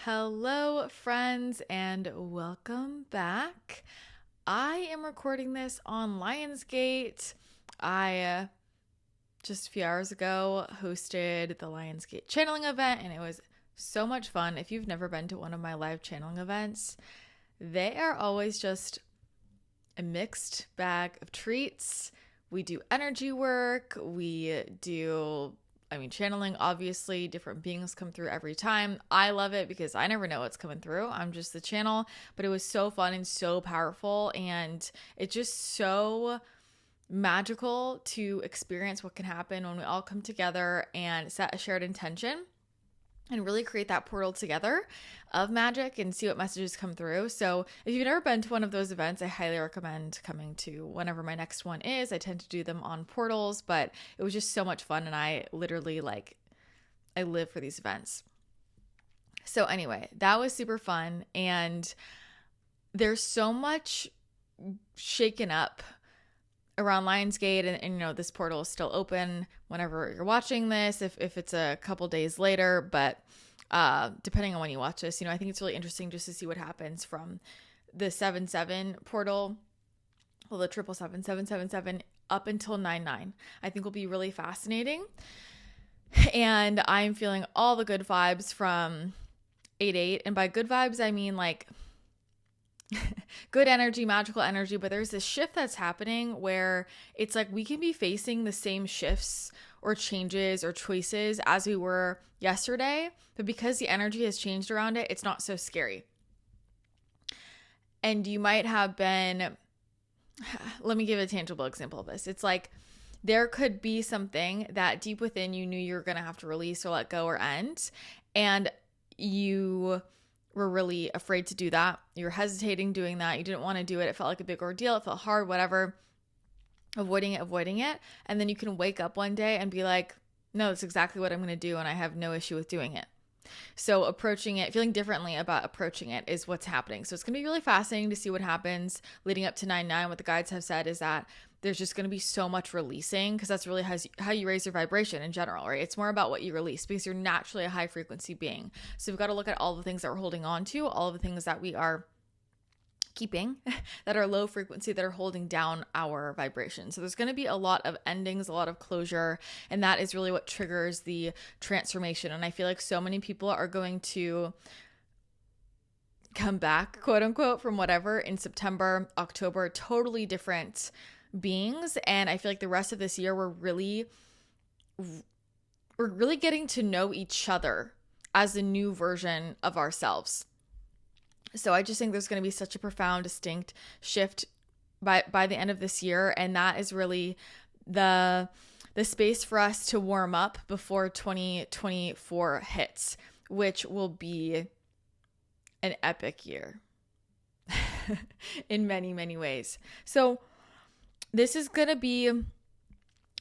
Hello, friends, and welcome back. I am recording this on Lionsgate. I just a few hours ago hosted the Lionsgate channeling event, and it was so much fun. If you've never been to one of my live channeling events, they are always just a mixed bag of treats. We do energy work. We do channeling, obviously, different beings come through every time. I love it because I never know what's coming through. I'm just the channel, but it was so fun and so powerful, and it's just so magical to experience what can happen when we all come together and set a shared intention and really create that portal together of magic and see what messages come through. So if you've never been to one of those events, I highly recommend coming to whenever my next one is. I tend to do them on portals, but it was just so much fun, and I literally I live for these events. So anyway, that was super fun, and there's so much shaken up around Lionsgate, and this portal is still open whenever you're watching this, if it's a couple days later, but depending on when you watch this, I think it's really interesting just to see what happens from the 7-7 portal, well, the 777 up until 9-9. I think will be really fascinating, and I'm feeling all the good vibes from 8-8, and by good vibes, I mean good energy, magical energy, but there's this shift that's happening where it's like we can be facing the same shifts or changes or choices as we were yesterday, but because the energy has changed around it, it's not so scary. And you might have been, let me give a tangible example of this. It's like there could be something that deep within you knew you were going to have to release or let go or end, and you were really afraid to do that. You were hesitating doing that. You didn't want to do it. It felt like a big ordeal. It felt hard, whatever. Avoiding it. And then you can wake up one day and be like, no, that's exactly what I'm going to do, and I have no issue with doing it. So approaching it, feeling differently about approaching it is what's happening. So it's going to be really fascinating to see what happens leading up to 9-9. What the guides have said is that there's just going to be so much releasing, because that's really how you raise your vibration in general, right? It's more about what you release because you're naturally a high frequency being. So we've got to look at all the things that we're holding on to, all of the things that we are keeping that are low frequency, that are holding down our vibration. So there's going to be a lot of endings, a lot of closure, and that is really what triggers the transformation. And I feel like so many people are going to come back, quote unquote, from whatever in September, October, totally different beings. And I feel like the rest of this year we're really getting to know each other as a new version of ourselves. So I just think there's going to be such a profound, distinct shift by the end of this year, and that is really the space for us to warm up before 2024 hits, which will be an epic year in many, many ways. So this is going to be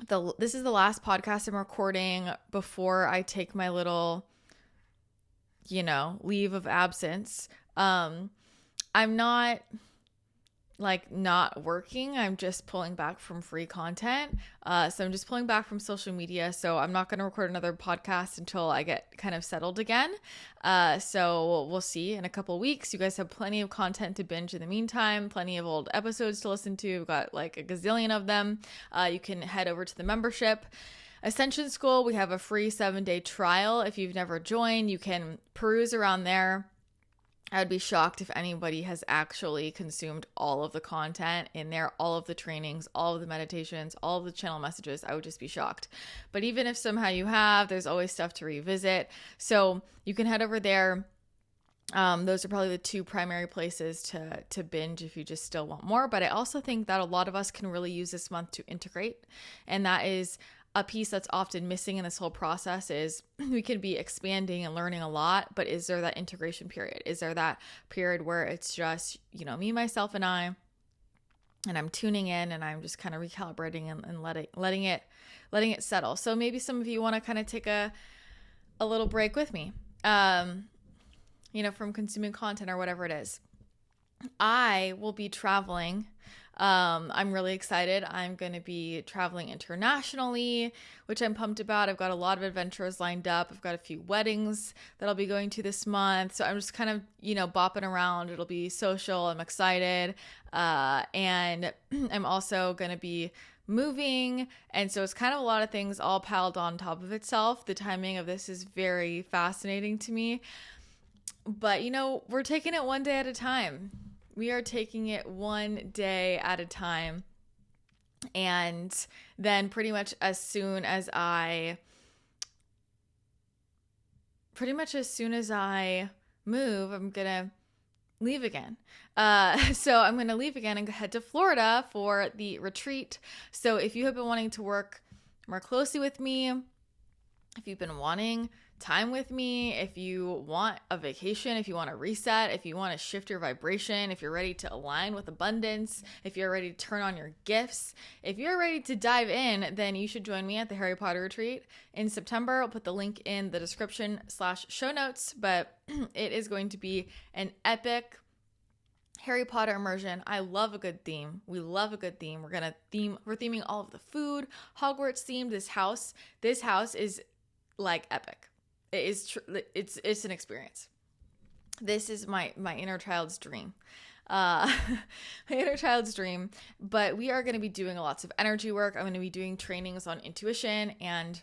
this is the last podcast I'm recording before I take my little, leave of absence. I'm not not working. I'm just pulling back from free content. So I'm just pulling back from social media. So I'm not going to record another podcast until I get kind of settled again. So we'll see in a couple of weeks. You guys have plenty of content to binge in the meantime, plenty of old episodes to listen to. We've got like a gazillion of them. You can head over to the membership Ascension School. We have a free 7-day trial. If you've never joined, you can peruse around there. I would be shocked if anybody has actually consumed all of the content in there, all of the trainings, all of the meditations, all of the channel messages. I would just be shocked. But even if somehow you have, there's always stuff to revisit. So you can head over there. Those are probably the two primary places to binge if you just still want more. But I also think that a lot of us can really use this month to integrate. And that is a piece that's often missing in this whole process. Is we can be expanding and learning a lot, but is there that integration period? Is there that period where it's just, me, myself, and I, and I'm tuning in and I'm just kind of recalibrating and letting it settle. So maybe some of you want to kind of take a little break with me, from consuming content or whatever it is. I will be traveling I'm really excited. I'm going to be traveling internationally, which I'm pumped about. I've got a lot of adventures lined up. I've got a few weddings that I'll be going to this month. So I'm just kind of, bopping around. It'll be social. I'm excited. And I'm also going to be moving. And so it's kind of a lot of things all piled on top of itself. The timing of this is very fascinating to me. But, we're taking it one day at a time. We are taking it one day at a time. And then pretty much as soon as I move, I'm going to leave again. So I'm going to leave again and head to Florida for the retreat. So if you have been wanting to work more closely with me, if you've been wanting time with me, if you want a vacation, if you want to reset, if you want to shift your vibration, if you're ready to align with abundance, if you're ready to turn on your gifts, if you're ready to dive in, then you should join me at the Harry Potter retreat in September. I'll put the link in the description/show notes, but it is going to be an epic Harry Potter immersion. I love a good theme. We love a good theme. We're theming all of the food, Hogwarts themed. This house is like epic. It is it's an experience. This is my inner child's dream. My inner child's dream. But we are going to be doing lots of energy work. I'm going to be doing trainings on intuition and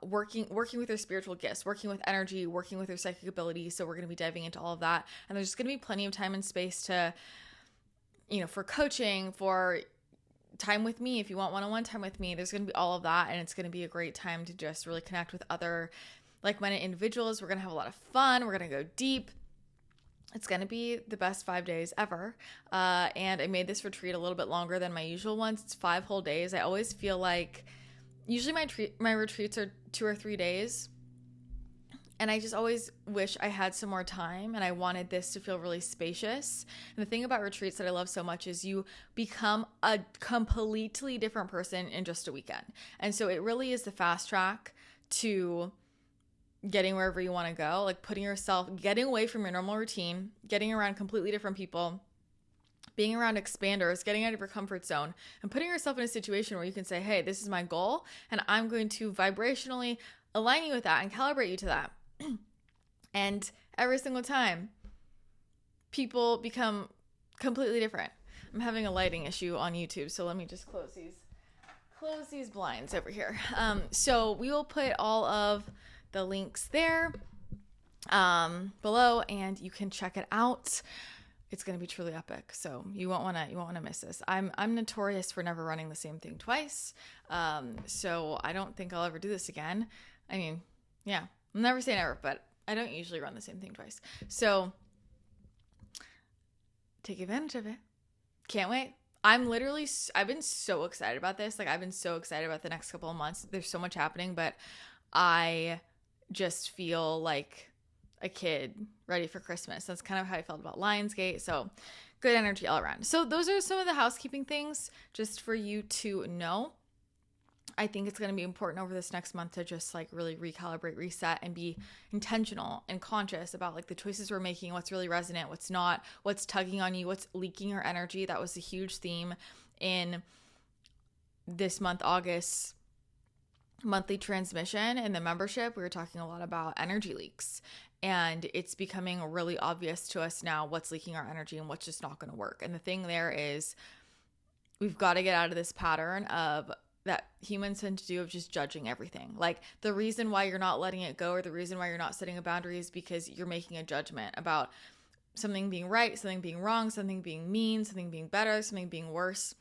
working with your spiritual gifts, working with energy, working with your psychic ability. So we're going to be diving into all of that. And there's going to be plenty of time and space to, for coaching, for time with me. If you want one-on-one time with me, there's going to be all of that. And it's going to be a great time to just really connect with other like-minded individuals. We're going to have a lot of fun. We're going to go deep. It's going to be the best 5 days ever. And I made this retreat a little bit longer than my usual ones. It's 5 whole days. I always feel like usually my retreats are 2 or 3 days. And I just always wish I had some more time, and I wanted this to feel really spacious. And the thing about retreats that I love so much is you become a completely different person in just a weekend. And so it really is the fast track to getting wherever you want to go, like getting away from your normal routine, getting around completely different people, being around expanders, getting out of your comfort zone, and putting yourself in a situation where you can say, hey, this is my goal, and I'm going to vibrationally align you with that and calibrate you to that. And every single time, people become completely different. I'm having a lighting issue on YouTube, so let me just close these blinds over here. So we will put all of the links there below, and you can check it out. It's going to be truly epic. So you won't want to miss this. I'm notorious for never running the same thing twice. So I don't think I'll ever do this again. I mean, yeah, I'll never say never, but I don't usually run the same thing twice. So take advantage of it. Can't wait. I've been so excited about this. Like, I've been so excited about the next couple of months. There's so much happening, but I just feel like a kid ready for Christmas. That's kind of how I felt about Lionsgate. So good energy all around. So those are some of the housekeeping things just for you to know. I think it's going to be important over this next month to just like really recalibrate, reset, and be intentional and conscious about like the choices we're making, what's really resonant, what's not, what's tugging on you, what's leaking your energy. That was a huge theme in this month, August monthly transmission in the membership. We were talking a lot about energy leaks, and it's becoming really obvious to us now what's leaking our energy and what's just not going to work. And the thing there is we've got to get out of this pattern of that humans tend to do of just judging everything. Like, the reason why you're not letting it go, or the reason why you're not setting a boundary, is because you're making a judgment about something being right, something being wrong, something being mean, something being better, something being worse.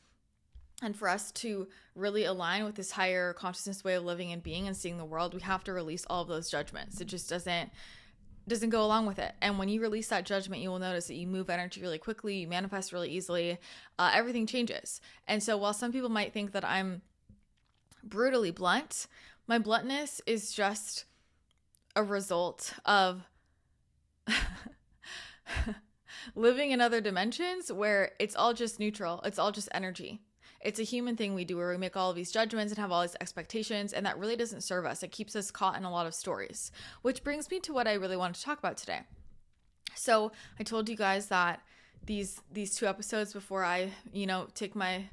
And for us to really align with this higher consciousness way of living and being and seeing the world, we have to release all of those judgments. It just doesn't go along with it. And when you release that judgment, you will notice that you move energy really quickly, you manifest really easily, everything changes. And so while some people might think that I'm brutally blunt, my bluntness is just a result of living in other dimensions where it's all just neutral. It's all just energy. It's a human thing we do where we make all of these judgments and have all these expectations, and that really doesn't serve us. It keeps us caught in a lot of stories, which brings me to what I really wanted to talk about today. So I told you guys that these 2 episodes before I, take my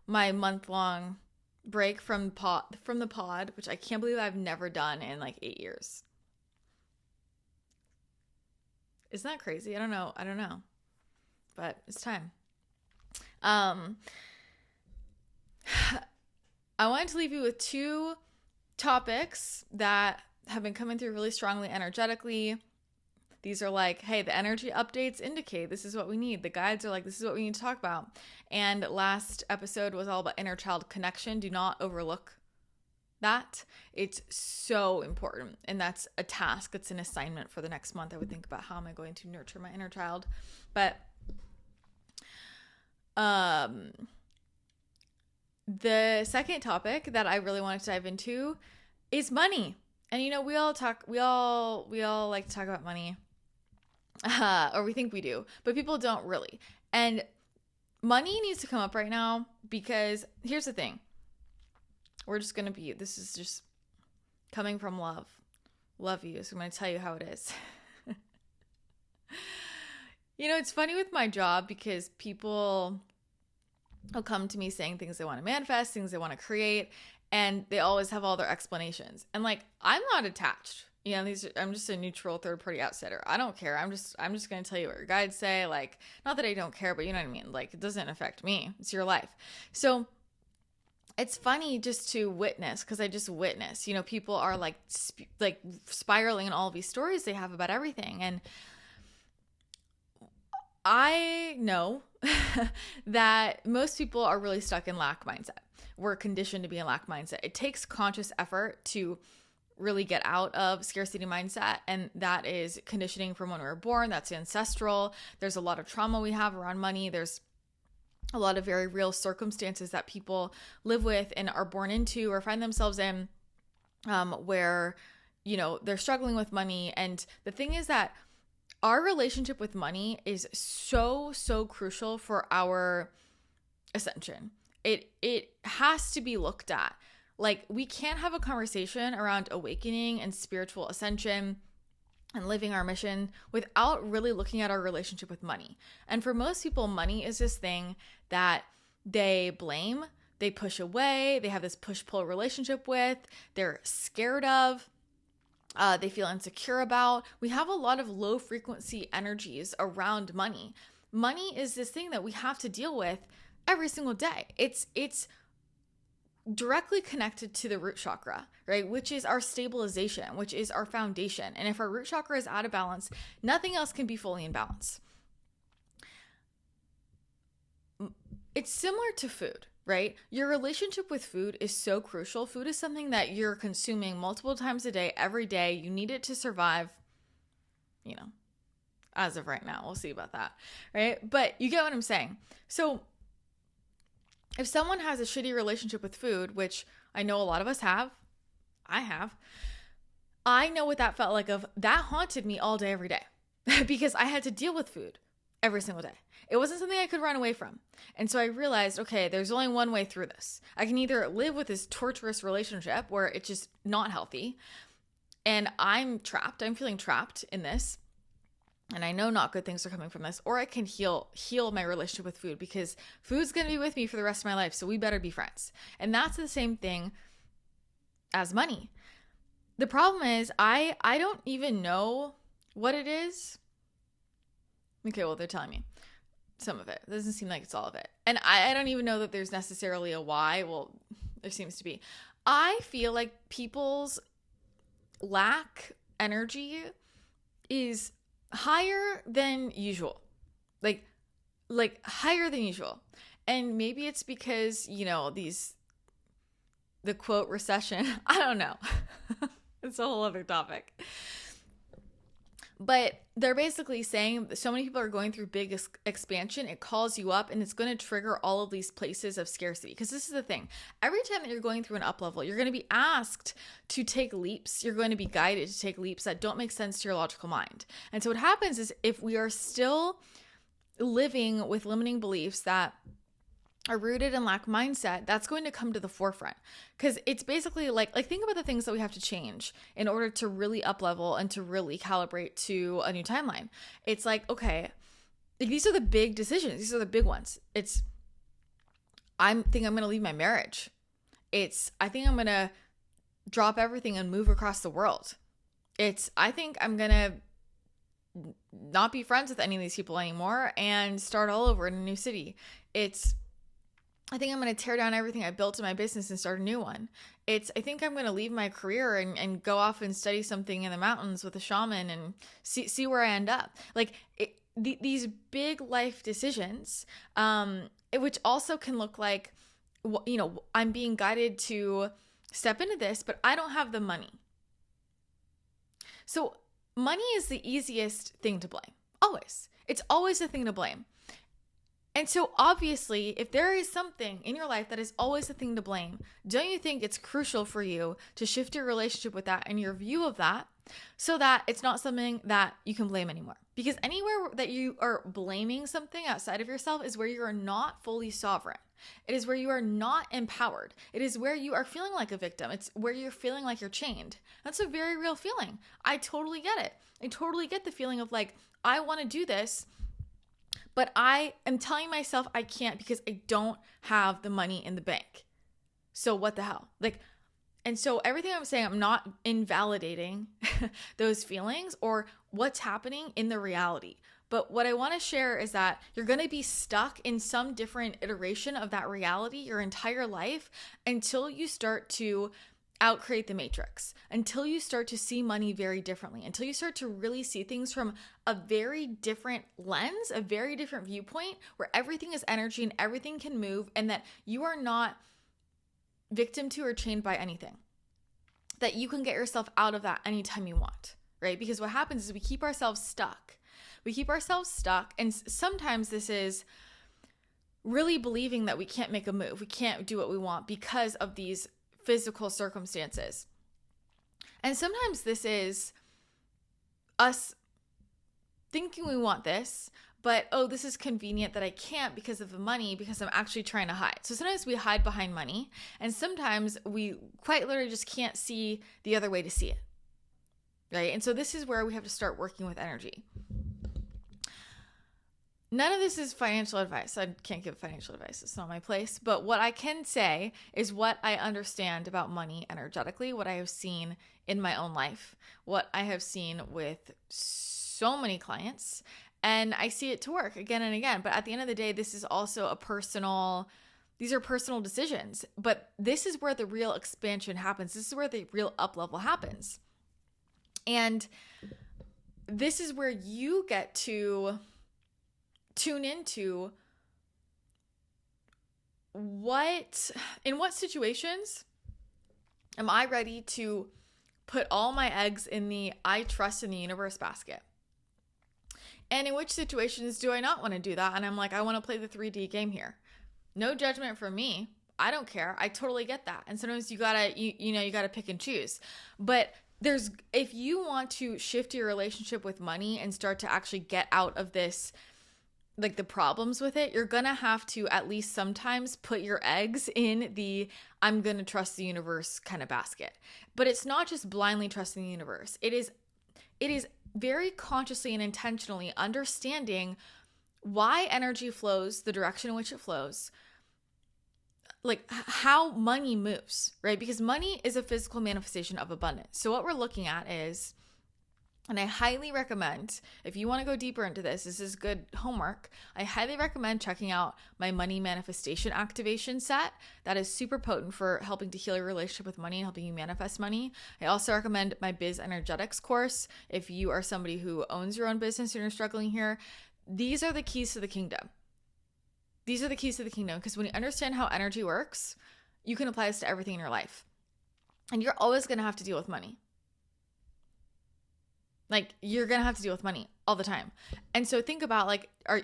month-long break from the pod, which I can't believe I've never done in like 8 years. Isn't that crazy? I don't know. But it's time. I wanted to leave you with 2 topics that have been coming through really strongly energetically. These are like, hey, the energy updates indicate this is what we need. The guides are like, this is what we need to talk about. And last episode was all about inner child connection. Do not overlook that. It's so important. And that's a task. It's an assignment for the next month. I would think about how am I going to nurture my inner child. But the second topic that I really wanted to dive into is money. And we all like to talk about money. Or we think we do, but people don't really. And money needs to come up right now because here's the thing. This is just coming from love. Love you. So I'm going to tell you how it is. It's funny with my job because people will come to me saying things they want to manifest, things they want to create, and they always have all their explanations. And like, I'm not attached. I'm just a neutral third-party outsider. I don't care. I'm just going to tell you what your guides say. Like, not that I don't care, but you know what I mean? Like, it doesn't affect me. It's your life. So it's funny just to witness, because I just witness, people are like spiraling in all of these stories they have about everything. And I know that most people are really stuck in lack mindset. We're conditioned to be in lack mindset. It takes conscious effort to really get out of scarcity mindset, and that is conditioning from when we were born. That's ancestral. There's a lot of trauma we have around money. There's a lot of very real circumstances that people live with and are born into or find themselves in, where they're struggling with money. And the thing is that our relationship with money is so crucial for our ascension. It has to be looked at. Like, we can't have a conversation around awakening and spiritual ascension and living our mission without really looking at our relationship with money. And for most people, money is this thing that they blame, they push away, they have this push-pull relationship with, they're scared of, they feel insecure about. We have a lot of low-frequency energies around money. Money is this thing that we have to deal with every single day. It's directly connected to the root chakra, right? Which is our stabilization, which is our foundation. And if our root chakra is out of balance, nothing else can be fully in balance. It's similar to food, right? Your relationship with food is so crucial. Food is something that you're consuming multiple times a day, every day. You need it to survive, as of right now. We'll see about that, right? But you get what I'm saying. So if someone has a shitty relationship with food, which I know a lot of us have, I know what that felt like. That haunted me all day, every day, because I had to deal with food every single day. It wasn't something I could run away from. And so I realized, okay, there's only one way through this. I can either live with this torturous relationship where it's just not healthy, and I'm feeling trapped in this, and I know not good things are coming from this, or I can heal my relationship with food, because food's going to be with me for the rest of my life. So we better be friends. And that's the same thing as money. The problem is I don't even know what it is. Okay, well, they're telling me some of it. It doesn't seem like it's all of it. And I don't even know that there's necessarily a why. Well, there seems to be. I feel like people's lack energy is higher than usual, like higher than usual. And maybe it's because, the quote recession, I don't know. It's a whole other topic. But they're basically saying so many people are going through big expansion. It calls you up, and it's going to trigger all of these places of scarcity. Because this is the thing. Every time that you're going through an up level, you're going to be asked to take leaps. You're going to be guided to take leaps that don't make sense to your logical mind. And so what happens is, if we are still living with limiting beliefs that are rooted in lack mindset, that's going to come to the forefront, because it's basically like think about the things that we have to change in order to really up level and to really calibrate to a new timeline. It's like, okay, like, these are the big decisions. These are the big ones. I think I'm going to leave my marriage. I think I'm going to drop everything and move across the world. I think I'm going to not be friends with any of these people anymore and start all over in a new city. I think I'm going to tear down everything I built in my business and start a new one. I think I'm going to leave my career and go off and study something in the mountains with a shaman and see where I end up. Like, these big life decisions, which also can look like, I'm being guided to step into this, but I don't have the money. So money is the easiest thing to blame. Always. It's always a thing to blame. And so obviously, if there is something in your life that is always a thing to blame, don't you think it's crucial for you to shift your relationship with that and your view of that so that it's not something that you can blame anymore? Because anywhere that you are blaming something outside of yourself is where you are not fully sovereign. It is where you are not empowered. It is where you are feeling like a victim. It's where you're feeling like you're chained. That's a very real feeling. I totally get it. I totally get the feeling of like, I want to do this, but I am telling myself I can't because I don't have the money in the bank. So what the hell? And so everything I'm saying, I'm not invalidating those feelings or what's happening in the reality. But what I want to share is that you're going to be stuck in some different iteration of that reality your entire life until you start to outcreate the matrix, until you start to see money very differently, until you start to really see things from a very different lens, a very different viewpoint where everything is energy and everything can move and that you are not victim to or chained by anything, that you can get yourself out of that anytime you want, right? Because what happens is we keep ourselves stuck. And sometimes this is really believing that we can't make a move. We can't do what we want because of these physical circumstances. And sometimes this is us thinking we want this, but, this is convenient that I can't because of the money, because I'm actually trying to hide. So sometimes we hide behind money, and sometimes we quite literally just can't see the other way to see it, right? And so this is where we have to start working with energy. None of this is financial advice. I can't give financial advice. It's not my place. But what I can say is what I understand about money energetically, what I have seen in my own life, what I have seen with so many clients, and I see it to work again and again. But at the end of the day, this is also these are personal decisions. But this is where the real expansion happens. This is where the real up level happens. And this is where you get to tune into in what situations am I ready to put all my eggs in the I trust in the universe basket? And in which situations do I not want to do that? And I'm like, I want to play the 3D game here. No judgment from me. I don't care. I totally get that. And sometimes you gotta pick and choose. But if you want to shift your relationship with money and start to actually get out of this, like the problems with it, you're gonna have to at least sometimes put your eggs in the I'm gonna trust the universe kind of basket. But it's not just blindly trusting the universe. It is very consciously and intentionally understanding why energy flows the direction in which it flows, like how money moves, right? Because money is a physical manifestation of abundance. So what we're looking at is, and I highly recommend, if you want to go deeper into this is good homework. I highly recommend checking out my money manifestation activation set. That is super potent for helping to heal your relationship with money and helping you manifest money. I also recommend my Biz Energetics course. If you are somebody who owns your own business and you're struggling here, these are the keys to the kingdom. These are the keys to the kingdom, because when you understand how energy works, you can apply this to everything in your life. And you're always going to have to deal with money. Like, you're going to have to deal with money all the time. And so think about,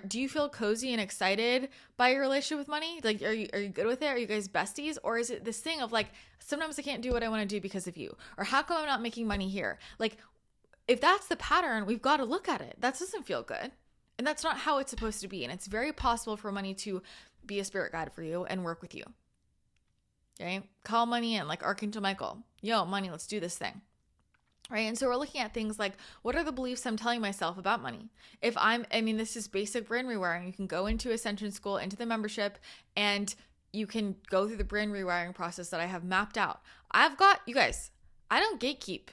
do you feel cozy and excited by your relationship with money? Like, are you good with it? Are you guys besties? Or is it this thing of sometimes I can't do what I want to do because of you? Or how come I'm not making money here? If that's the pattern, we've got to look at it. That doesn't feel good. And that's not how it's supposed to be. And it's very possible for money to be a spirit guide for you and work with you. Okay? Call money in, like Archangel Michael. Yo, money, let's do this thing. right? And so we're looking at things like, what are the beliefs I'm telling myself about money? This is basic brain rewiring. You can go into Ascension School, into the membership, and you can go through the brain rewiring process that I have mapped out. You guys, I don't gatekeep.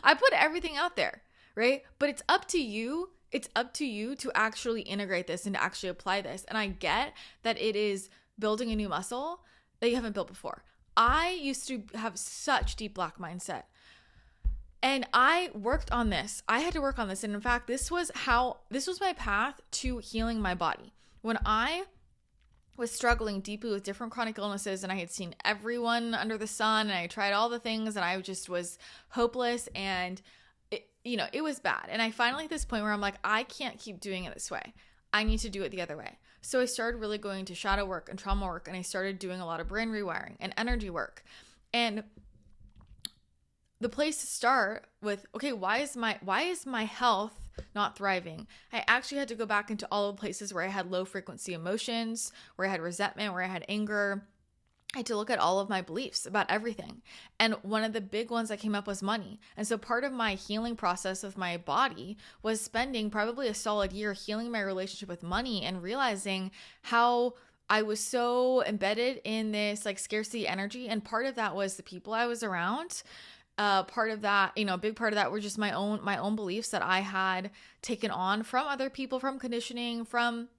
I put everything out there, right? But it's up to you. It's up to you to actually integrate this and to actually apply this. And I get that it is building a new muscle that you haven't built before. I used to have such deep lack mindset. And I worked on this. I had to work on this. And in fact, this was my path to healing my body. When I was struggling deeply with different chronic illnesses, and I had seen everyone under the sun, and I tried all the things, and I just was hopeless, and it was bad. And I finally at this point where I'm like, I can't keep doing it this way. I need to do it the other way. So I started really going to shadow work and trauma work, and I started doing a lot of brain rewiring and energy work. And the place to start with, okay, why is my health not thriving? I actually had to go back into all the places where I had low frequency emotions, where I had resentment, where I had anger. I had to look at all of my beliefs about everything. And one of the big ones that came up was money. And so part of my healing process of my body was spending probably a solid year healing my relationship with money and realizing how I was so embedded in this like scarcity energy. And part of that was the people I was around. Part of that, a big part of that were just my own beliefs that I had taken on from other people, from conditioning, from,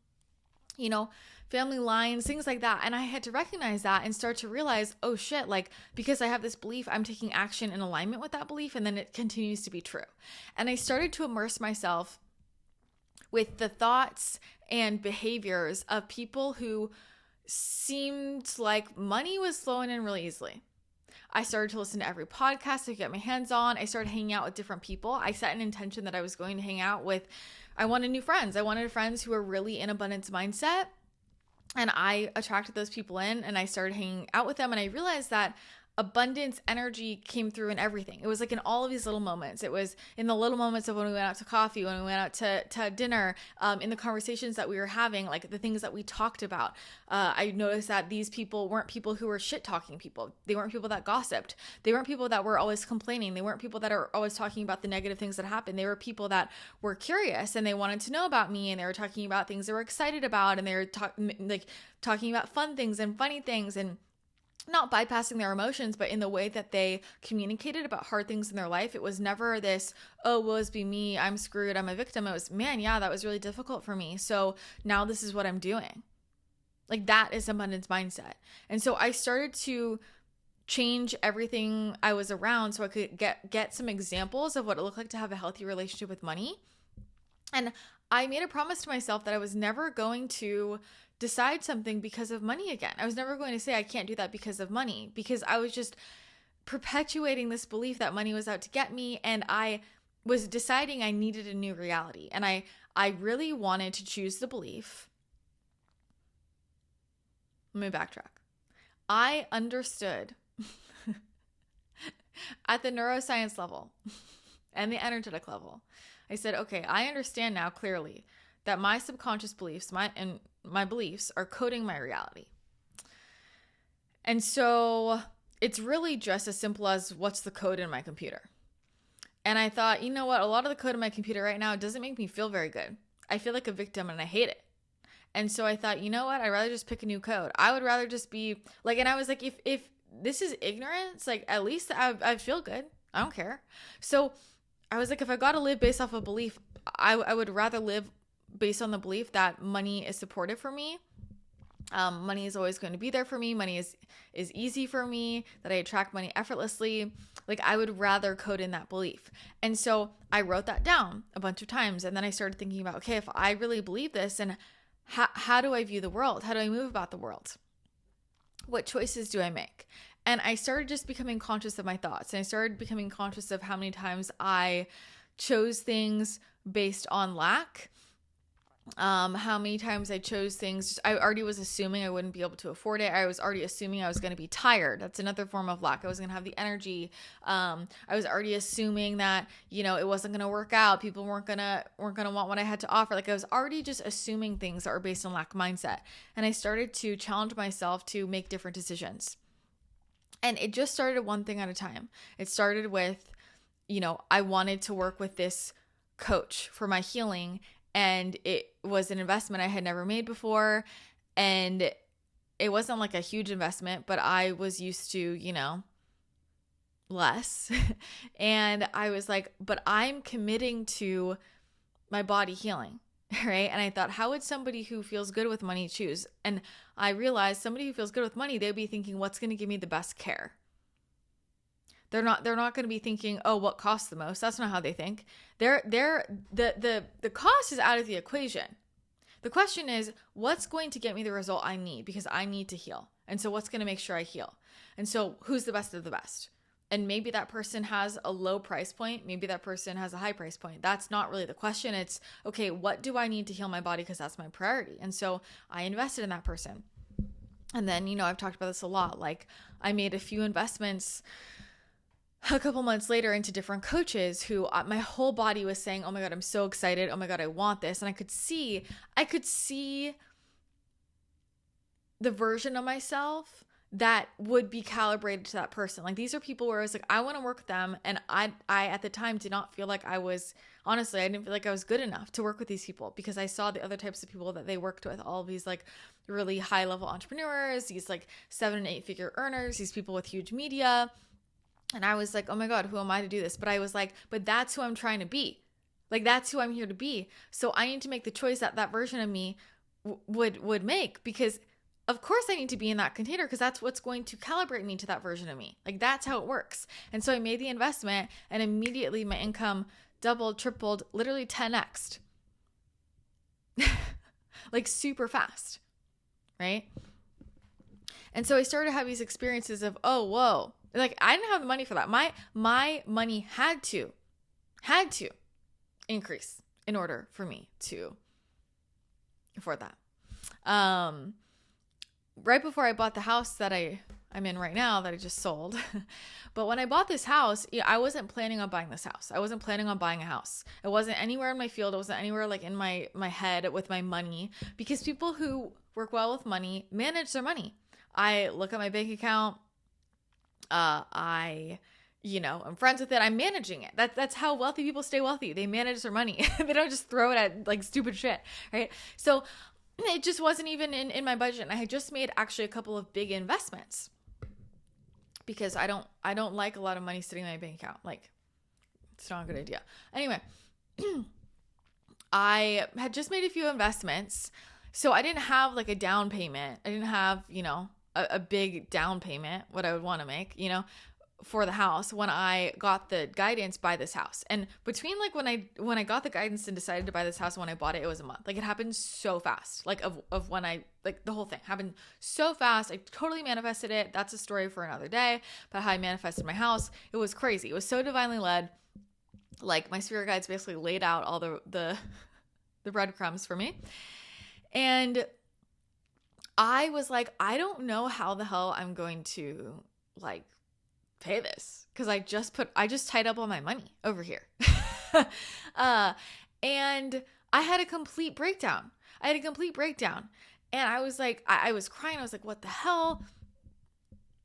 family lines, things like that. And I had to recognize that and start to realize, oh shit, like because I have this belief, I'm taking action in alignment with that belief. And then it continues to be true. And I started to immerse myself with the thoughts and behaviors of people who seemed like money was flowing in really easily. I started to listen to every podcast I could get my hands on. I started hanging out with different people. I set an intention that I was going to hang out with. I wanted new friends. I wanted friends who were really in abundance mindset. And I attracted those people in, and I started hanging out with them. And I realized that abundance energy came through in everything. It was like in all of these little moments. It was in the little moments of when we went out to coffee, when we went out to dinner, in the conversations that we were having, like the things that we talked about. I noticed that these people weren't people who were shit talking people. They weren't people that gossiped. They weren't people that were always complaining. They weren't people that are always talking about the negative things that happened. They were people that were curious and they wanted to know about me, and they were talking about things they were excited about, and they were talking about fun things and funny things, and not bypassing their emotions, but in the way that they communicated about hard things in their life. It was never this, oh, woe is be me, I'm screwed, I'm a victim. It was, man, yeah, that was really difficult for me. So now this is what I'm doing. Like that is abundance mindset. And so I started to change everything I was around so I could get some examples of what it looked like to have a healthy relationship with money. And I made a promise to myself that I was never going to decide something because of money again. I was never going to say I can't do that because of money, because I was just perpetuating this belief that money was out to get me, and I was deciding I needed a new reality. And I really wanted to choose the belief. Let me backtrack. I understood at the neuroscience level and the energetic level. I said, okay, I understand now clearly that my subconscious beliefs, my beliefs are coding my reality. And so it's really just as simple as what's the code in my computer. And I thought, you know what? A lot of the code in my computer right now doesn't make me feel very good. I feel like a victim and I hate it. And so I thought, you know what? I'd rather just pick a new code. I would rather just be like, and I was like, if this is ignorance, like at least I feel good. I don't care. So I was like, if I got to live based off of belief, I would rather live based on the belief that money is supportive for me. Money is always going to be there for me. Money is easy for me, that I attract money effortlessly. Like I would rather code in that belief. And so I wrote that down a bunch of times. And then I started thinking about, okay, if I really believe this, and how do I view the world? How do I move about the world? What choices do I make? And I started just becoming conscious of my thoughts. And I started becoming conscious of how many times I chose things based on lack. How many times I chose things, I already was assuming I wouldn't be able to afford it. I was already assuming I was going to be tired. That's another form of lack. I wasn't going to have the energy. I was already assuming that, it wasn't going to work out. People weren't going to want what I had to offer. Like I was already just assuming things that were based on lack mindset. And I started to challenge myself to make different decisions. And it just started one thing at a time. It started with, I wanted to work with this coach for my healing, and it was an investment I had never made before. And it wasn't like a huge investment, but I was used to, less. And I was like, but I'm committing to my body healing, right? And I thought, how would somebody who feels good with money choose? And I realized somebody who feels good with money, they'd be thinking, what's going to give me the best care? They're not going to be thinking, oh, what costs the most? That's not how they think. The cost is out of the equation. The question is, what's going to get me the result I need? Because I need to heal. And so what's going to make sure I heal? And so who's the best of the best? And maybe that person has a low price point. Maybe that person has a high price point. That's not really the question. It's, okay, what do I need to heal my body? Because that's my priority. And so I invested in that person. And then, I've talked about this a lot. Like, I made a few investments a couple months later into different coaches who my whole body was saying, oh my God, I'm so excited. Oh my God, I want this. And I could see the version of myself that would be calibrated to that person. Like, these are people where I was like, I want to work with them. And I at the time did not feel like I didn't feel like I was good enough to work with these people, because I saw the other types of people that they worked with, all of these like really high level entrepreneurs, these like 7 and 8 figure earners, these people with huge media. And I was like, oh my God, who am I to do this? But I was like, but that's who I'm trying to be. Like, that's who I'm here to be. So I need to make the choice that version of me would make, because of course I need to be in that container, because that's what's going to calibrate me to that version of me. Like, that's how it works. And so I made the investment, and immediately my income doubled, tripled, literally 10x'd. Like, super fast, right? And so I started to have these experiences of, oh, whoa. Like, I didn't have the money for that. My money had to increase in order for me to afford that. Right before I bought the house that I'm in right now, that I just sold. But when I bought this house, I wasn't planning on buying this house. I wasn't planning on buying a house. It wasn't anywhere in my field. It wasn't anywhere like in my head with my money, because people who work well with money manage their money. I look at my bank account. I'm friends with it. I'm managing it. That's how wealthy people stay wealthy. They manage their money. They don't just throw it at like stupid shit, right? So it just wasn't even in my budget. And I had just made actually a couple of big investments, because I don't like a lot of money sitting in my bank account. Like, it's not a good idea. Anyway, I had just made a few investments. So I didn't have like a down payment. I didn't have, a big down payment, what I would want to make, for the house when I got the guidance, buy this house. And between like when I got the guidance and decided to buy this house and when I bought it, it was a month. Like, it happened so fast. Like, of when I, like, the whole thing happened so fast. I totally manifested it. That's a story for another day, but how I manifested my house. It was crazy. It was so divinely led. Like, my spirit guides basically laid out all the breadcrumbs for me. And I was like, I don't know how the hell I'm going to like pay this, because I just tied up all my money over here. And I had a complete breakdown. And I was like, I was crying. I was like, what the hell?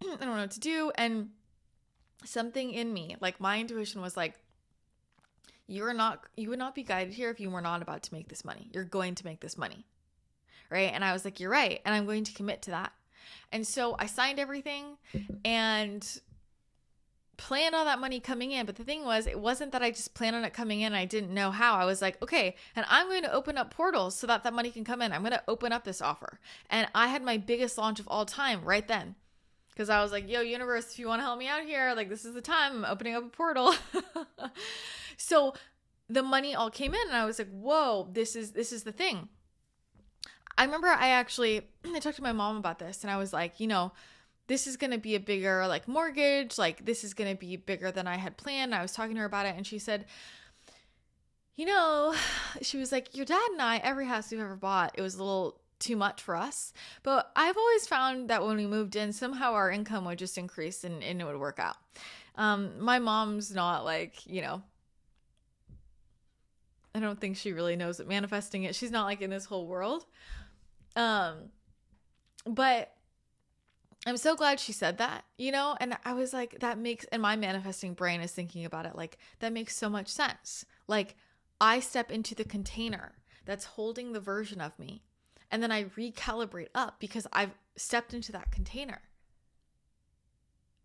I don't know what to do. And something in me, like my intuition was like, you would not be guided here if you were not about to make this money. You're going to make this money. Right. And I was like, you're right. And I'm going to commit to that. And so I signed everything and planned all that money coming in. But the thing was, it wasn't that I just planned on it coming in and I didn't know how. I was like, okay, and I'm going to open up portals so that money can come in. I'm going to open up this offer. And I had my biggest launch of all time right then. Because I was like, yo, universe, if you want to help me out here, like, this is the time. I'm opening up a portal. So the money all came in and I was like, whoa, this is the thing. I remember I talked to my mom about this and I was like, this is going to be a bigger like mortgage. Like, this is going to be bigger than I had planned. I was talking to her about it and she said, she was like, your dad and I, every house we've ever bought, it was a little too much for us. But I've always found that when we moved in, somehow our income would just increase and it would work out. My mom's not like, I don't think she really knows what manifesting is. She's not like in this whole world. But I'm so glad she said that, and I was like, that makes, and my manifesting brain is thinking about it like, that makes so much sense. Like, I step into the container that's holding the version of me, and then I recalibrate up because I've stepped into that container.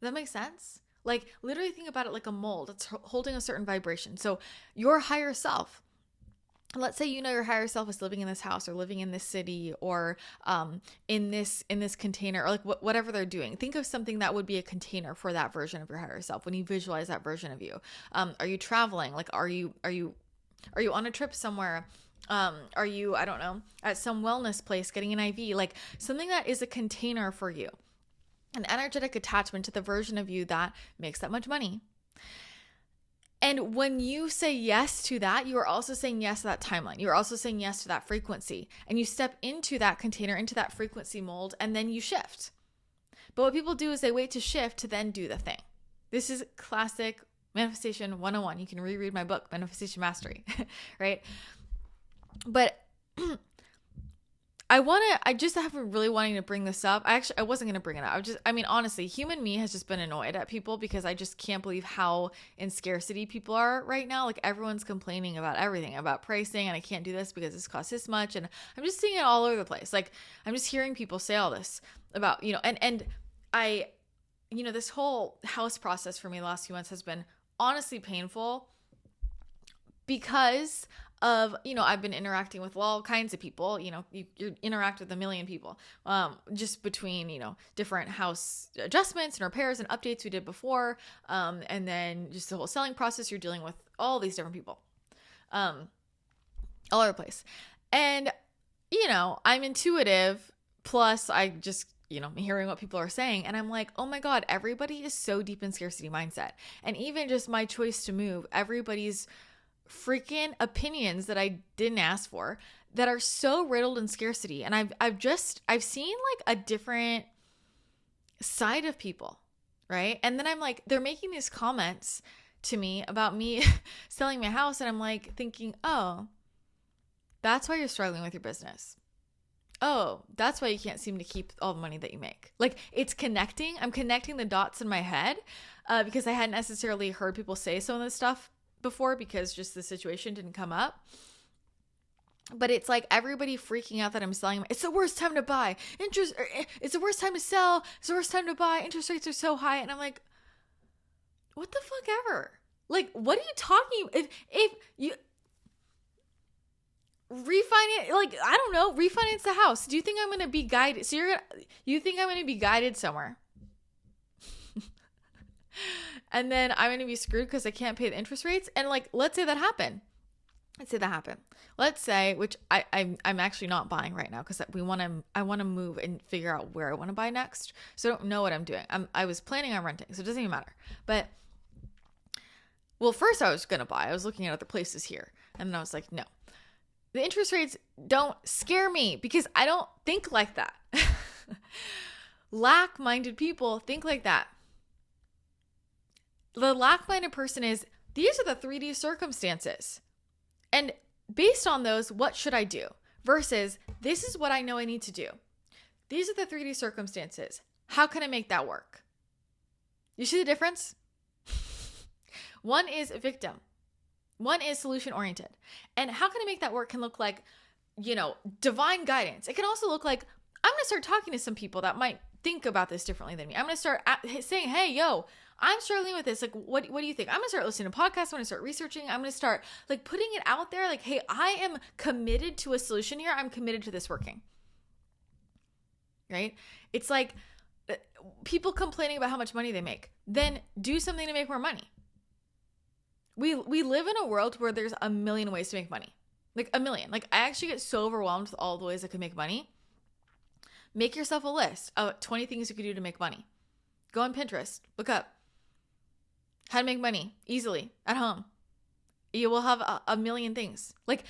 Does that make sense? Like, literally think about it like a mold. It's holding a certain vibration. So your higher self, let's say your higher self is living in this house or living in this city or in this container, or like whatever they're doing. Think of something that would be a container for that version of your higher self when you visualize that version of you. Are you traveling? Like, are you on a trip somewhere? Are you, I don't know, at some wellness place getting an IV? Like, something that is a container for you. An energetic attachment to the version of you that makes that much money. And when you say yes to that, you are also saying yes to that timeline. You're also saying yes to that frequency. And you step into that container, into that frequency mold, and then you shift. But what people do is they wait to shift to then do the thing. This is classic Manifestation 101. You can reread my book, Manifestation Mastery, right? But I just have really wanting to bring this up. I wasn't going to bring it up. Honestly, human me has just been annoyed at people because I just can't believe how in scarcity people are right now. Like, everyone's complaining about everything, about pricing, and I can't do this because this costs this much. And I'm just seeing it all over the place. Like, I'm just hearing people say all this about, and I, this whole house process for me the last few months has been honestly painful because of, I've been interacting with all kinds of people. You interact with a million people, just between, different house adjustments and repairs and updates we did before. And then just the whole selling process, you're dealing with all these different people, all over the place. And, I'm intuitive, plus I just, hearing what people are saying. And I'm like, oh my God, everybody is so deep in scarcity mindset. And even just my choice to move, everybody's freaking opinions that I didn't ask for that are so riddled in scarcity. And I've seen like a different side of people, right? And then I'm like, they're making these comments to me about me selling my house. And I'm like thinking, oh, that's why you're struggling with your business. Oh, that's why you can't seem to keep all the money that you make. Like, it's connecting. I'm connecting the dots in my head because I hadn't necessarily heard people say some of this stuff before because just the situation didn't come up. But it's like everybody freaking out that I'm selling. It's the worst time to buy. It's the worst time to sell. It's the worst time to buy. Interest rates are so high. And I'm like, what the fuck ever? Like, what are you talking? If you refinance, like, I don't know, refinance the house. Do you think I'm going to be guided? So you think I'm going to be guided somewhere? And then I'm going to be screwed because I can't pay the interest rates. And like, let's say that happened. Let's say, which I'm actually not buying right now because I want to move and figure out where I want to buy next. So I don't know what I'm doing. I was planning on renting, so it doesn't even matter. But well, first I was going to buy. I was looking at other places here, and then I was like, no, the interest rates don't scare me because I don't think like that. Lack-minded people think like that. The lack-minded person is, these are the 3D circumstances. And based on those, what should I do? Versus, this is what I know I need to do. These are the 3D circumstances. How can I make that work? You see the difference? One is a victim. One is solution-oriented. And how can I make that work can look like, divine guidance. It can also look like, I'm going to start talking to some people that might think about this differently than me. I'm going to start saying, hey, yo, I'm struggling with this. Like, what do you think? I'm going to start listening to podcasts. I'm going to start researching. I'm going to start like putting it out there. Like, hey, I am committed to a solution here. I'm committed to this working. Right? It's like people complaining about how much money they make. Then do something to make more money. We live in a world where there's a million ways to make money. Like a million. Like, I actually get so overwhelmed with all the ways I could make money. Make yourself a list of 20 things you could do to make money. Go on Pinterest. Look up how to make money easily at home. You will have a million things. Like,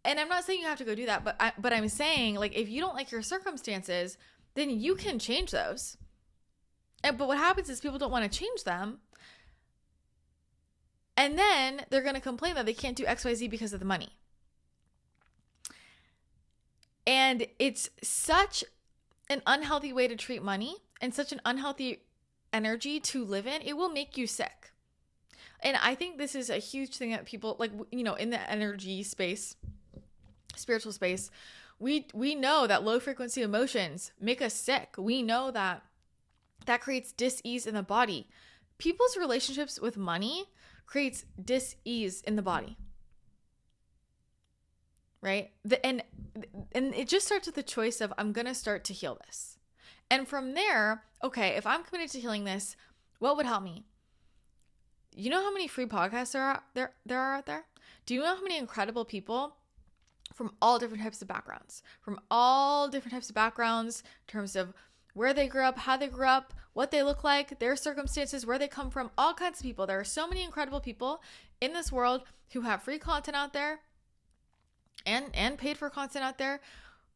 and I'm not saying you have to go do that, but I'm saying, like, if you don't like your circumstances, then you can change those. But what happens is people don't want to change them. And then they're going to complain that they can't do XYZ because of the money. And it's such an unhealthy way to treat money. and such an unhealthy energy to live in, it will make you sick. And I think this is a huge thing that people, like, you know, in the energy space, spiritual space, we know that low frequency emotions make us sick. We know that creates dis-ease in the body. People's relationships with money creates dis-ease in the body. Right? And it just starts with the choice of, I'm going to start to heal this. And from there, okay, if I'm committed to healing this, what would help me? You know how many free podcasts there are out there? Do you know how many incredible people from all different types of backgrounds, in terms of where they grew up, how they grew up, what they look like, their circumstances, where they come from, all kinds of people. There are so many incredible people in this world who have free content out there and paid for content out there,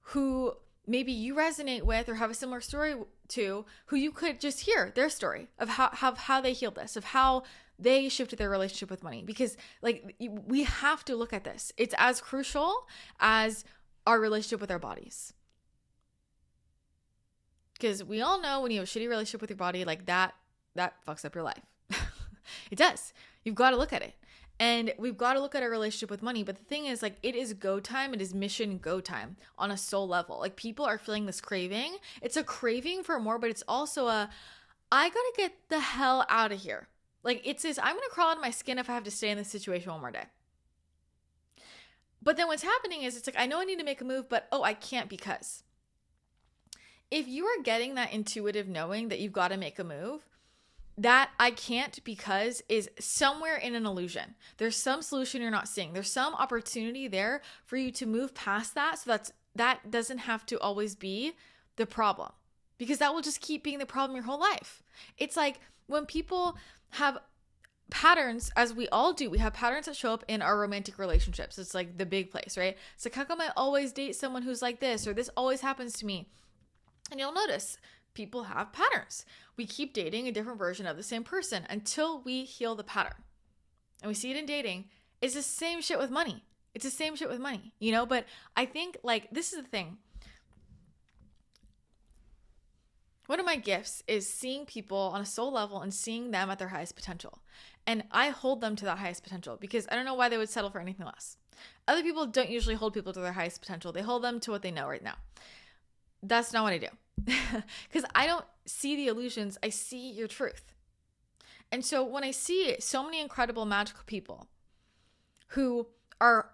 who maybe you resonate with or have a similar story to, who you could just hear their story of how they healed this, of how they shifted their relationship with money. Because like, we have to look at this. It's as crucial as our relationship with our bodies. Because we all know when you have a shitty relationship with your body, like that fucks up your life. It does. You've got to look at it. And we've got to look at our relationship with money. But the thing is, like, it is go time. It is mission go time on a soul level. Like, people are feeling this craving. It's a craving for more, but it's also I got to get the hell out of here. Like, it says, I'm going to crawl out of my skin if I have to stay in this situation one more day. But then what's happening is, it's like, I know I need to make a move, but I can't because. If you are getting that intuitive knowing that you've got to make a move, that I can't because is somewhere in an illusion. There's some solution you're not seeing. There's some opportunity there for you to move past that, so that doesn't have to always be the problem, because that will just keep being the problem your whole life. It's like when people have patterns, as we all do, we have patterns that show up in our romantic relationships. It's like the big place, right? It's like, how come I always date someone who's like this, or this always happens to me? And you'll notice people have patterns. We keep dating a different version of the same person until we heal the pattern. And we see it in dating. It's the same shit with money. You know? But I think, like, this is the thing. One of my gifts is seeing people on a soul level and seeing them at their highest potential. And I hold them to that highest potential because I don't know why they would settle for anything less. Other people don't usually hold people to their highest potential. They hold them to what they know right now. That's not what I do. Because I don't see the illusions. I see your truth. And so when I see so many incredible, magical people who are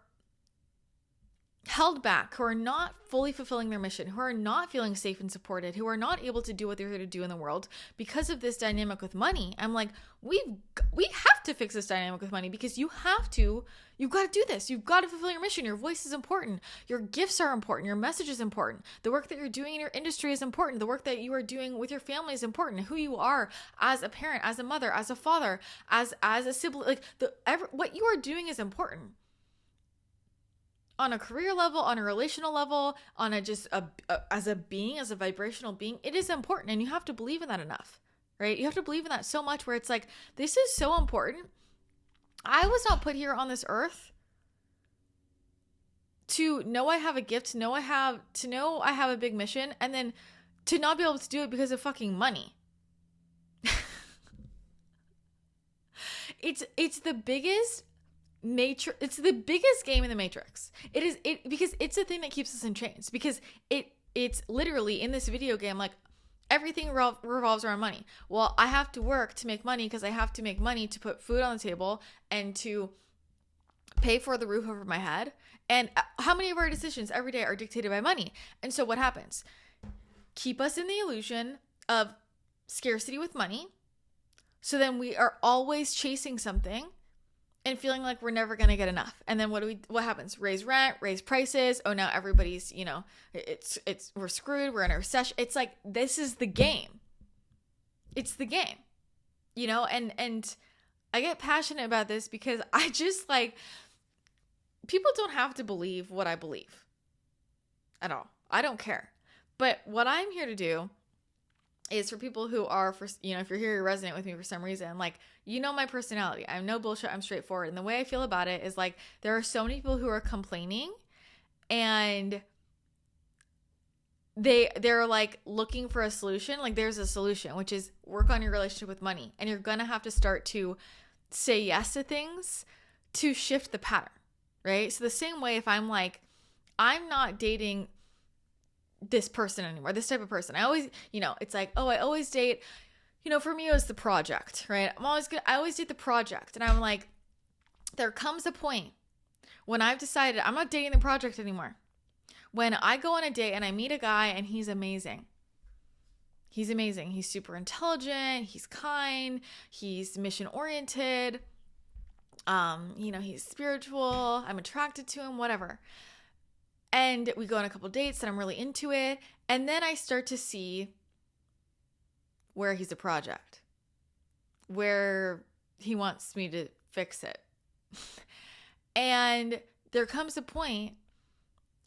held back, who are not fully fulfilling their mission, who are not feeling safe and supported, who are not able to do what they're here to do in the world because of this dynamic with money, I'm like, we have to fix this dynamic with money, because you've got to do this. You've got to fulfill your mission. Your voice is important. Your gifts are important. Your message is important. The work that you're doing in your industry is important. The work that you are doing with your family is important. Who you are as a parent, as a mother, as a father, as a sibling, like what you are doing is important. On a career level, on a relational level, on as a being, as a vibrational being, it is important, and you have to believe in that enough, right? You have to believe in that so much where it's like, this is so important. I was not put here on this earth to know I have a gift, to know I have a big mission, and then to not be able to do it because of fucking money. It's the biggest it's the biggest game in the Matrix. Because it's the thing that keeps us in chains, because it's literally in this video game, like, everything revolves around money. Well, I have to work to make money because I have to make money to put food on the table and to pay for the roof over my head. And how many of our decisions every day are dictated by money? And so what happens? Keep us in the illusion of scarcity with money. So then we are always chasing something and feeling like we're never going to get enough. And then what happens? Raise rent, raise prices. Oh, now everybody's, we're screwed. We're in a recession. It's like, this is the game. It's the game, and I get passionate about this because I just, like, people don't have to believe what I believe at all. I don't care. But what I'm here to do is for people who are, if you're here, you resonate with me for some reason, like, my personality. I'm no bullshit. I'm straightforward. And the way I feel about it is, like, there are so many people who are complaining, and they're like looking for a solution. Like there's a solution, which is work on your relationship with money. And you're going to have to start to say yes to things to shift the pattern, right? So the same way, if I'm like, I'm not dating this person anymore, this type of person. I always, it's like, oh, I always date, for me, it was the project, right? I always date the project. And I'm like, there comes a point when I've decided I'm not dating the project anymore. When I go on a date and I meet a guy and he's amazing. He's amazing. He's super intelligent. He's kind. He's mission oriented. He's spiritual. I'm attracted to him, whatever. And we go on a couple dates and I'm really into it. And then I start to see where he's a project, where he wants me to fix it. And there comes a point,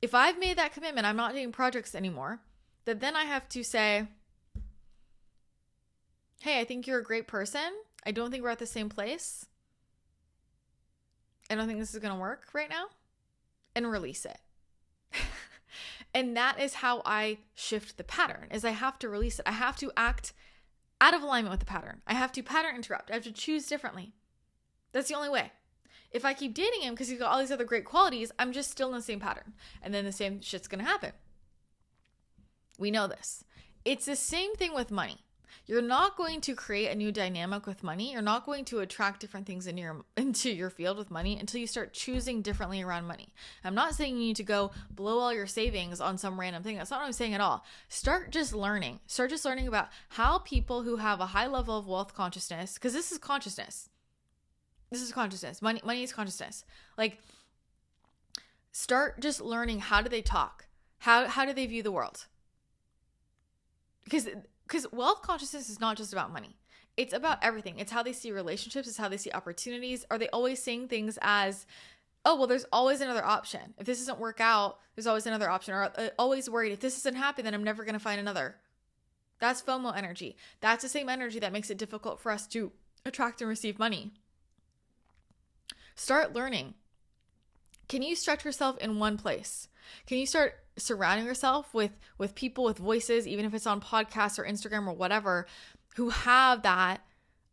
if I've made that commitment, I'm not doing projects anymore, that then I have to say, hey, I think you're a great person. I don't think we're at the same place. I don't think this is going to work right now. And release it. And that is how I shift the pattern, is I have to release it. I have to act out of alignment with the pattern. I have to pattern interrupt. I have to choose differently. That's the only way. If I keep dating him because he's got all these other great qualities, I'm just still in the same pattern. And then the same shit's going to happen. We know this. It's the same thing with money. You're not going to create a new dynamic with money. You're not going to attract different things into your field with money until you start choosing differently around money. I'm not saying you need to go blow all your savings on some random thing. That's not what I'm saying at all. Start just learning. Start just learning about how people who have a high level of wealth consciousness, because this is consciousness. This is consciousness. Money is consciousness. Like, start just learning, how do they talk? How do they view the world? Because wealth consciousness is not just about money. It's about everything. It's how they see relationships. It's how they see opportunities. Are they always seeing things as, oh, well, there's always another option. If this doesn't work out, there's always another option. Or always worried, if this doesn't happen, then I'm never going to find another. That's FOMO energy. That's the same energy that makes it difficult for us to attract and receive money. Start learning. Can you stretch yourself in one place? Can you start surrounding yourself with people with voices, even if it's on podcasts or Instagram or whatever, who have that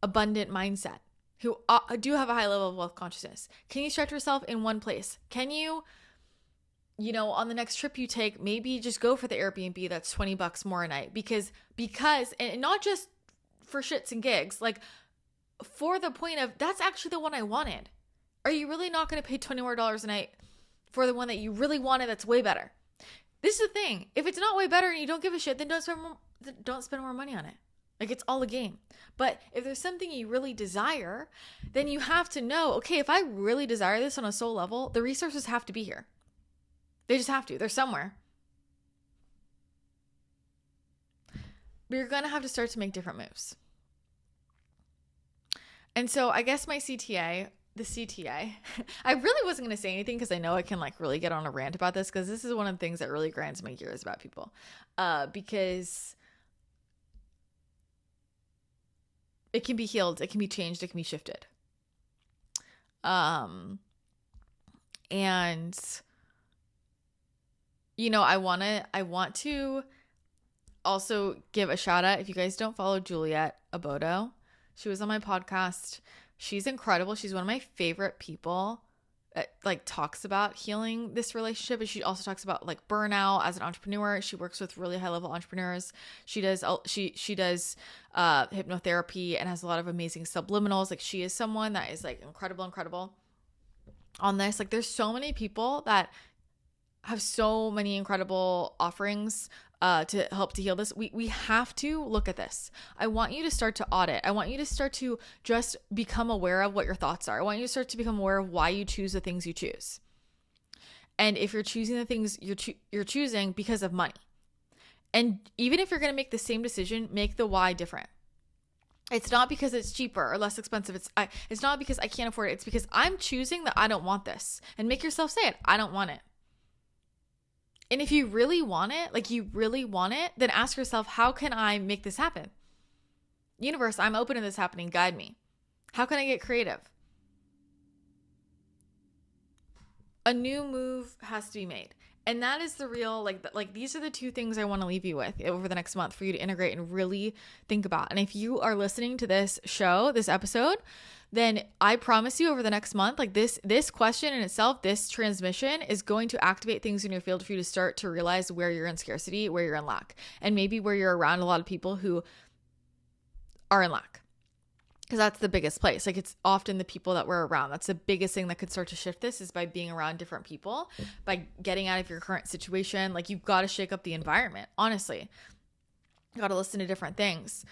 abundant mindset, who do have a high level of wealth consciousness? Can you stretch yourself in one place? Can you, on the next trip you take, maybe just go for the Airbnb that's $20 more a night because, and not just for shits and gigs, like for the point of, that's actually the one I wanted. Are you really not going to pay $20 more a night for the one that you really wanted that's way better? This is the thing. If it's not way better and you don't give a shit, then don't spend more money on it. Like, it's all a game. But if there's something you really desire, then you have to know, okay, if I really desire this on a soul level, the resources have to be here. They just have to. They're somewhere. But you're going to have to start to make different moves. And so I guess the CTA, I really wasn't going to say anything because I know I can really get on a rant about this, because this is one of the things that really grinds my gears about people. Because it can be healed, it can be changed, it can be shifted. And I want to also give a shout out. If you guys don't follow Juliet Abodo, she was on my podcast. She's incredible. She's one of my favorite people that talks about healing this relationship. And she also talks about burnout as an entrepreneur. She works with really high level entrepreneurs. She does hypnotherapy and has a lot of amazing subliminals. She is someone that is incredible on this. There's so many people that have so many incredible offerings to help to heal this. We have to look at this. I want you to start to audit. I want you to start to just become aware of what your thoughts are. I want you to start to become aware of why you choose the things you choose. And if you're choosing the things you're choosing because of money. And even if you're going to make the same decision, make the why different. It's not because it's cheaper or less expensive. It's not because I can't afford it. It's because I'm choosing that I don't want this. And make yourself say it. I don't want it. And if you really want it, then ask yourself, how can I make this happen? Universe, I'm open to this happening. Guide me. How can I get creative? A new move has to be made. And that is the real, like these are the two things I want to leave you with over the next month for you to integrate and really think about. And if you are listening to this episode, then I promise you over the next month, like this question in itself, this transmission is going to activate things in your field for you to start to realize where you're in scarcity, where you're in lack, and maybe where you're around a lot of people who are in lack. Because that's the biggest place. Like, it's often the people that we're around. That's the biggest thing that could start to shift this, is by being around different people, by getting out of your current situation. Like, you've got to shake up the environment. Honestly, you got to listen to different things.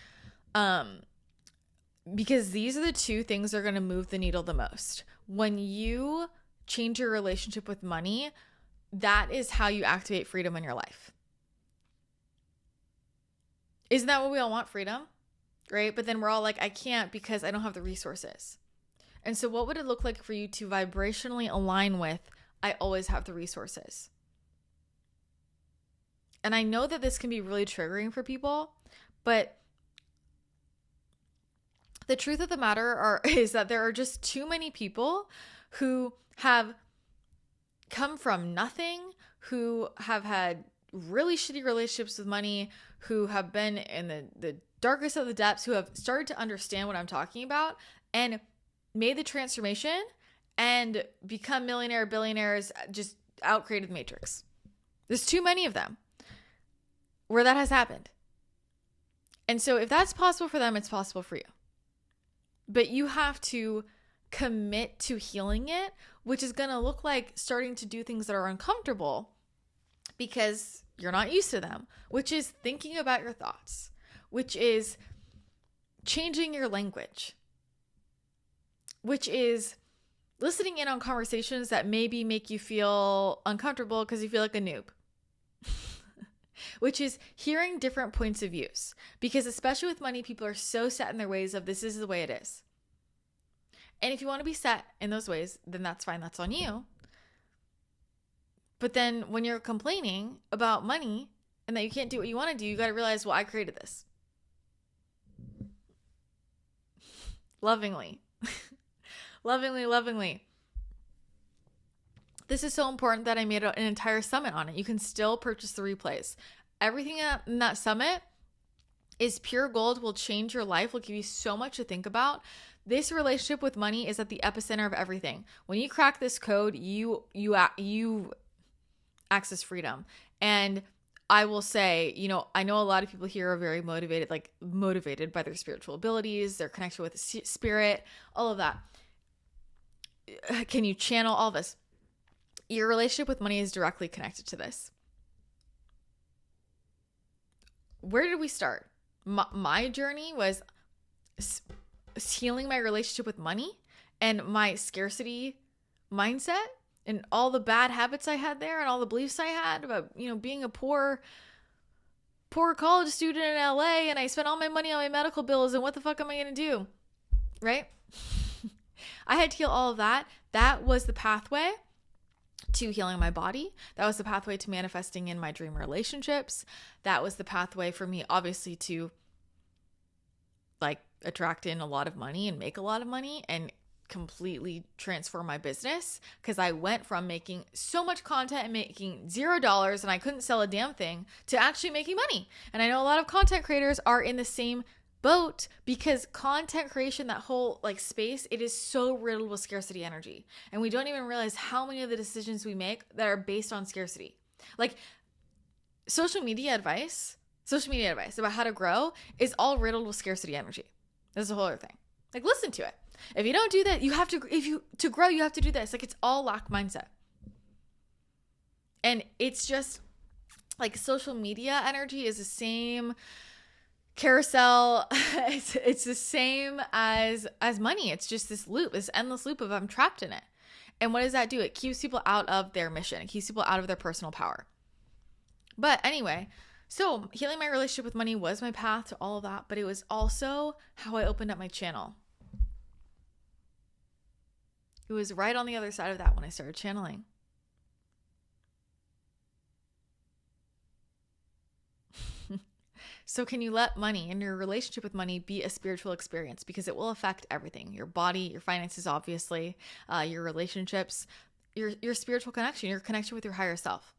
Because these are the two things that are going to move the needle the most. When you change your relationship with money, that is how you activate freedom in your life. Isn't that what we all want? Freedom? Right? But then we're all like, I can't because I don't have the resources. And so what would it look like for you to vibrationally align with, I always have the resources? And I know that this can be really triggering for people, but the truth of the matter is that there are just too many people who have come from nothing, who have had really shitty relationships with money, who have been in the darkest of the depths, who have started to understand what I'm talking about and made the transformation and become millionaire, billionaires, just outcreated the matrix. There's too many of them where that has happened. And so if that's possible for them, it's possible for you. But you have to commit to healing it, which is going to look like starting to do things that are uncomfortable because you're not used to them, which is thinking about your thoughts, which is changing your language, which is listening in on conversations that maybe make you feel uncomfortable because you feel like a noob, which is hearing different points of views. Because especially with money, people are so set in their ways of this is the way it is. And if you want to be set in those ways, then that's fine. That's on you. But then when you're complaining about money and that you can't do what you want to do, you got to realize, well, I created this. Lovingly. Lovingly. This is so important that I made an entire summit on it. You can still purchase the replays. Everything in that summit is pure gold, will change your life, will give you so much to think about. This relationship with money is at the epicenter of everything. When you crack this code, you access freedom. And I will say, I know a lot of people here are very motivated by their spiritual abilities, their connection with the spirit, all of that. Can you channel all this? Your relationship with money is directly connected to this. Where did we start? My journey was healing my relationship with money and my scarcity mindset and all the bad habits I had there and all the beliefs I had about, being a poor college student in LA, and I spent all my money on my medical bills, and what the fuck am I going to do? Right? I had to heal all of that. That was the pathway to healing my body. That was the pathway to manifesting in my dream relationships. That was the pathway for me, obviously, to attract in a lot of money and make a lot of money and completely transform my business, because I went from making so much content and making $0 and I couldn't sell a damn thing to actually making money. And I know a lot of content creators are in the same boat, because content creation, that whole space, it is so riddled with scarcity energy. And we don't even realize how many of the decisions we make that are based on scarcity. Social media advice about how to grow is all riddled with scarcity energy. That's a whole other thing. Listen to it. If you don't do that, to grow, you have to do this. It's all lack mindset. And it's just social media energy is the same carousel. It's the same as money. It's just this loop, this endless loop of I'm trapped in it. And what does that do? It keeps people out of their mission. It keeps people out of their personal power. But anyway, so healing my relationship with money was my path to all of that, but it was also how I opened up my channel. It was right on the other side of that when I started channeling. So can you let money and your relationship with money be a spiritual experience? Because it will affect everything. Your body, your finances, obviously, your relationships, your spiritual connection, your connection with your higher self.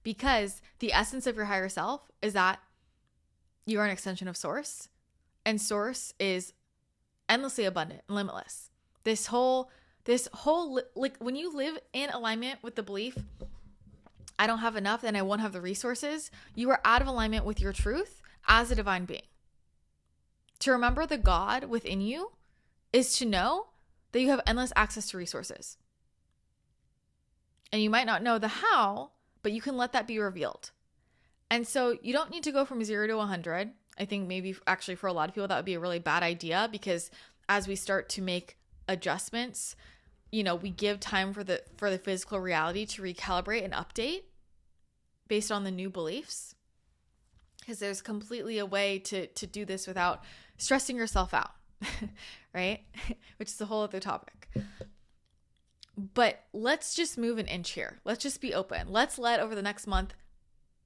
because the essence of your higher self is that you are an extension of source, and source is endlessly abundant and limitless. This whole like when you live in alignment with the belief, I don't have enough, then I won't have the resources, you are out of alignment with your truth as a divine being. To remember the God within you is to know that you have endless access to resources. And you might not know the how, but you can let that be revealed. And so you don't need to go from 0 to 100. I think maybe actually for a lot of people that would be a really bad idea, because as we start to make adjustments, we give time for the physical reality to recalibrate and update based on the new beliefs. Because there's completely a way to do this without stressing yourself out, right? Which is a whole other topic. But let's just move an inch here. Let's just be open. Let's let over the next month,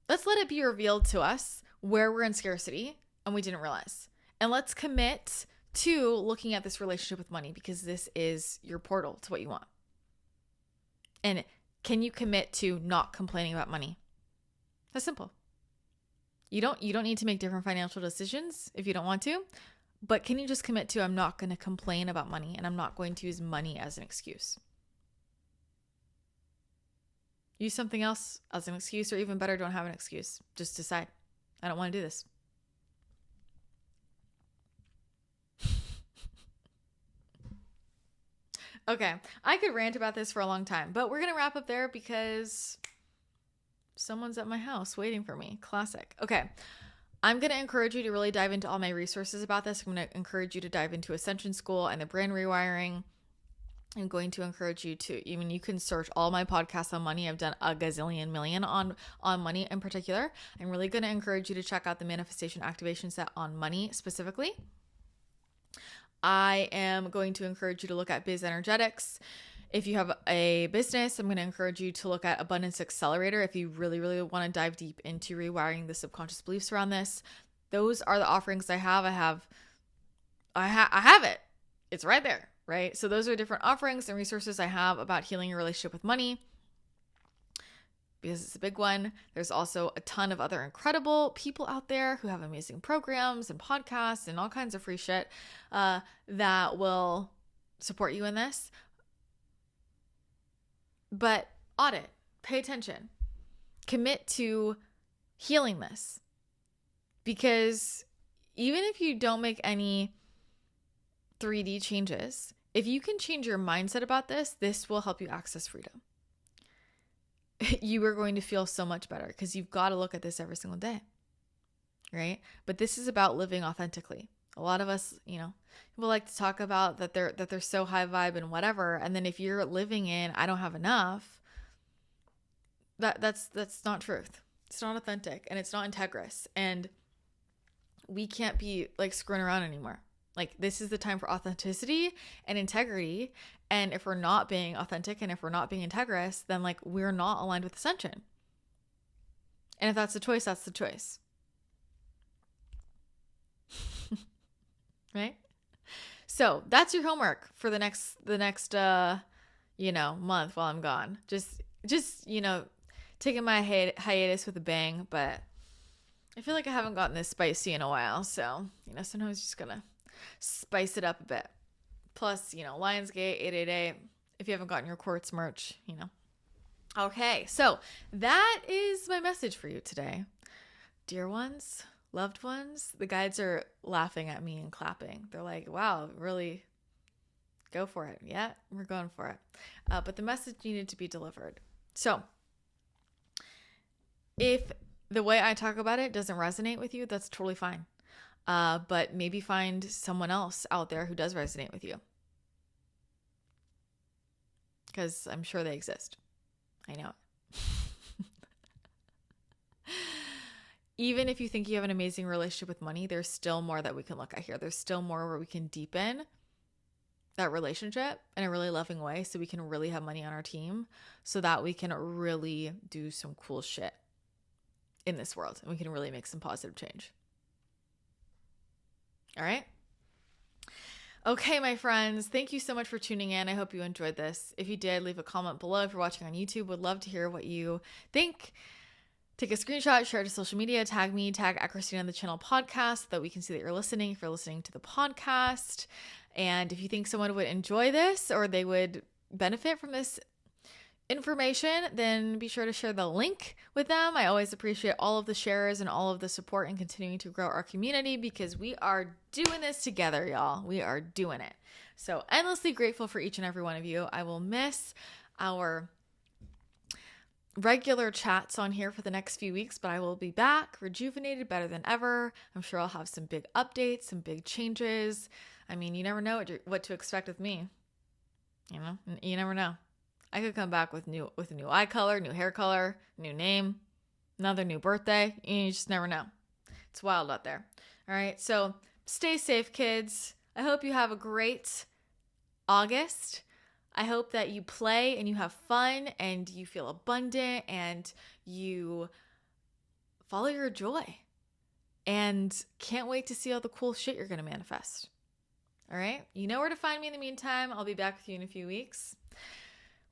let's let it be revealed to us where we're in scarcity and we didn't realize. And let's commit to looking at this relationship with money, because this is your portal to what you want. And can you commit to not complaining about money? That's simple. You don't need to make different financial decisions if you don't want to, but can you just commit to, I'm not going to complain about money and I'm not going to use money as an excuse? Use something else as an excuse, or even better, don't have an excuse. Just decide, I don't want to do this. Okay, I could rant about this for a long time, but we're going to wrap up there because someone's at my house waiting for me. Classic. Okay, I'm going to encourage you to really dive into all my resources about this. I'm going to encourage you to dive into Ascension School and the brand rewiring. I'm going to encourage you to, even you can search all my podcasts on money. I've done a gazillion million on money in particular. I'm really going to encourage you to check out the manifestation activation set on money specifically. I am going to encourage you to look at Biz Energetics. If you have a business, I'm going to encourage you to look at Abundance Accelerator if you really, really want to dive deep into rewiring the subconscious beliefs around this. Those are the offerings I have. I have it. It's right there, right? So those are different offerings and resources I have about healing your relationship with money, because it's a big one. There's also a ton of other incredible people out there who have amazing programs and podcasts and all kinds of free shit that will support you in this. But audit, pay attention, commit to healing this. Because even if you don't make any 3D changes, if you can change your mindset about this, this will help you access freedom. You are going to feel so much better, because you've got to look at this every single day, right? But this is about living authentically. A lot of us, people like to talk about that they're so high vibe and whatever, and then if you're living in I don't have enough, that's not truth. It's not authentic, and it's not integrous, and we can't be like screwing around anymore. Like, this is the time for authenticity and integrity. And if we're not being authentic and if we're not being integrous, then like we're not aligned with Ascension. And if that's the choice, that's the choice. Right? So that's your homework for the next month while I'm gone. Just taking my hiatus with a bang, but I feel like I haven't gotten this spicy in a while. So, sometimes just gonna spice it up a bit. Plus, Lionsgate 888. If you haven't gotten your Quartz merch, Okay, so that is my message for you today. Dear ones, loved ones, the guides are laughing at me and clapping. They're like, wow, really go for it. Yeah, we're going for it. But the message needed to be delivered. So if the way I talk about it doesn't resonate with you, that's totally fine. But maybe find someone else out there who does resonate with you. Because I'm sure they exist. I know it. Even if you think you have an amazing relationship with money, there's still more that we can look at here. There's still more where we can deepen that relationship in a really loving way, so we can really have money on our team, so that we can really do some cool shit in this world, and we can really make some positive change. All right. Okay, my friends, thank you so much for tuning in. I hope you enjoyed this. If you did, leave a comment below. If you're watching on YouTube, would love to hear what you think. take a screenshot, share it to social media, tag me, tag at Christina on the channel podcast so that we can see that you're listening if you're listening to the podcast. And if you think someone would enjoy this or they would benefit from this information, then be sure to share the link with them. I always appreciate all of the shares and all of the support in continuing to grow our community because we are doing this together, y'all. We are doing it. So endlessly grateful for each and every one of you. I will miss our regular chats on here for the next few weeks, but I will be back rejuvenated, better than ever. I'm sure I'll have some big updates, some big changes. I mean, you never know what to expect with me. You never know. I could come back with a new eye color, new hair color, new name, another new birthday. You just never know. It's wild out there. All right. So stay safe, kids. I hope you have a great August. I hope that you play and you have fun and you feel abundant and you follow your joy and can't wait to see all the cool shit you're going to manifest. All right. You know where to find me in the meantime. I'll be back with you in a few weeks.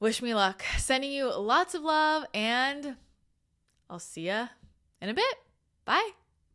Wish me luck. Sending you lots of love, and I'll see ya in a bit. Bye.